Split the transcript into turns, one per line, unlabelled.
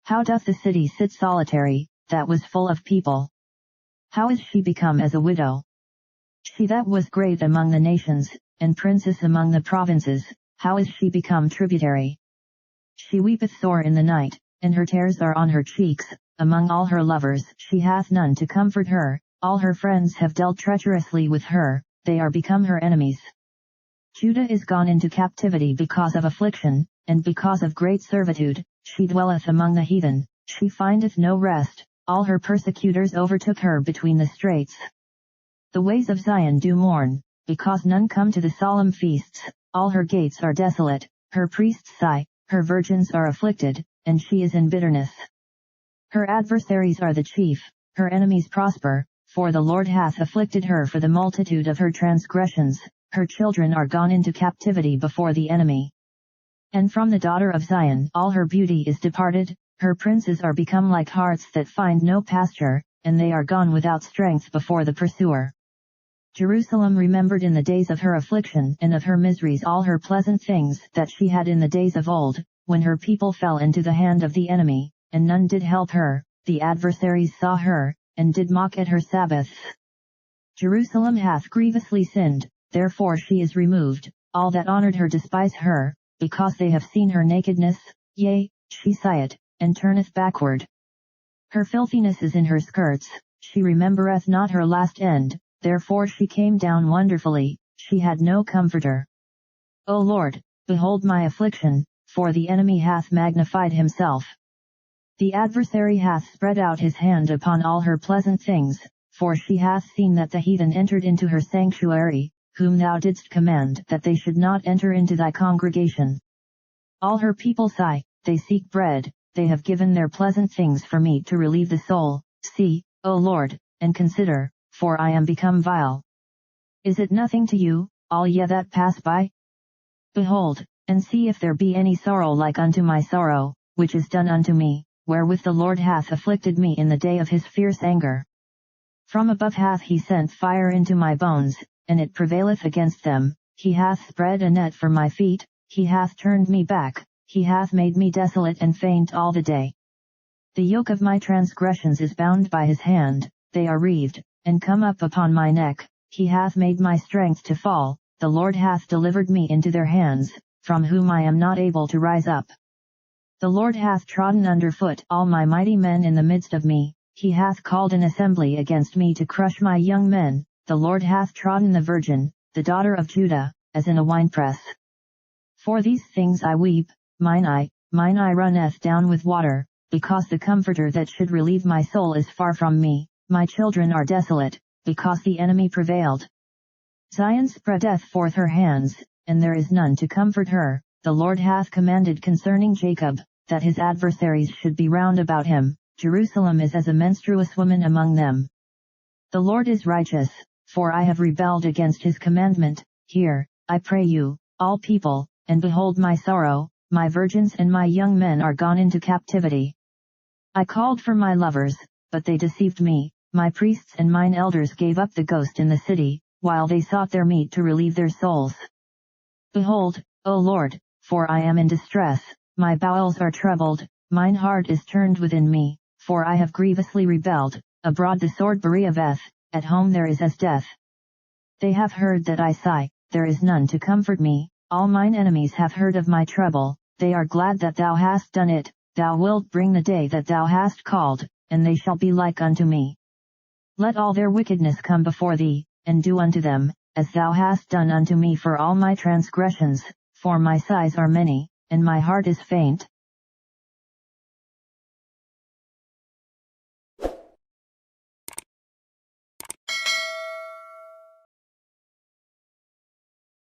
How doth the city sit solitary, that was full of people? How is she become as a widow? She that was great among the nations, and princess among the provinces, how is she become tributary? She weepeth sore in the night, and her tears are on her cheeks. Among all her lovers she hath none to comfort her, all her friends have dealt treacherously with her, they are become her enemies. Judah is gone into captivity because of affliction, and because of great servitude, she dwelleth among the heathen, she findeth no rest, all her persecutors overtook her between the straits. The ways of Zion do mourn, because none come to the solemn feasts, all her gates are desolate, her priests sigh, her virgins are afflicted, and she is in bitterness. Her adversaries are the chief, her enemies prosper, for the Lord hath afflicted her for the multitude of her transgressions, her children are gone into captivity before the enemy. And from the daughter of Zion all her beauty is departed, her princes are become like harts that find no pasture, and they are gone without strength before the pursuer. Jerusalem remembered in the days of her affliction and of her miseries all her pleasant things that she had in the days of old, when her people fell into the hand of the enemy, and none did help her, the adversaries saw her, and did mock at her Sabbaths. Jerusalem hath grievously sinned, therefore she is removed, all that honored her despise her, because they have seen her nakedness, yea, she sigheth, and turneth backward. Her filthiness is in her skirts, she remembereth not her last end, therefore she came down wonderfully, she had no comforter. O Lord, behold my affliction, for the enemy hath magnified himself. The adversary hath spread out his hand upon all her pleasant things, for she hath seen that the heathen entered into her sanctuary, whom thou didst command that they should not enter into thy congregation. All her people sigh, they seek bread, they have given their pleasant things for me to relieve the soul. See, O Lord, and consider, for I am become vile. Is it nothing to you, all ye that pass by? Behold, and see if there be any sorrow like unto my sorrow, which is done unto me, wherewith the Lord hath afflicted me in the day of his fierce anger. From above hath he sent fire into my bones, and it prevaileth against them, he hath spread a net for my feet, he hath turned me back, he hath made me desolate and faint all the day. The yoke of my transgressions is bound by his hand, they are wreathed, and come up upon my neck, he hath made my strength to fall, the Lord hath delivered me into their hands, from whom I am not able to rise up. The Lord hath trodden under foot all my mighty men in the midst of me, he hath called an assembly against me to crush my young men, the Lord hath trodden the virgin, the daughter of Judah, as in a winepress. For these things I weep, mine eye runneth down with water, because the comforter that should relieve my soul is far from me, my children are desolate, because the enemy prevailed. Zion spreadeth forth her hands, and there is none to comfort her, the Lord hath commanded concerning Jacob, that his adversaries should be round about him, Jerusalem is as a menstruous woman among them. The Lord is righteous, for I have rebelled against his commandment, hear, I pray you, all people, and behold my sorrow, my virgins and my young men are gone into captivity. I called for my lovers, but they deceived me, my priests and mine elders gave up the ghost in the city, while they sought their meat to relieve their souls. Behold, O Lord, for I am in distress, my bowels are troubled, mine heart is turned within me, for I have grievously rebelled, abroad the sword bereaveth, at home there is as death. They have heard that I sigh, there is none to comfort me, all mine enemies have heard of my trouble, they are glad that thou hast done it, thou wilt bring the day that thou hast called, and they shall be like unto me. Let all their wickedness come before thee, and do unto them, as thou hast done unto me for all my transgressions, for my sighs are many, and my heart is faint.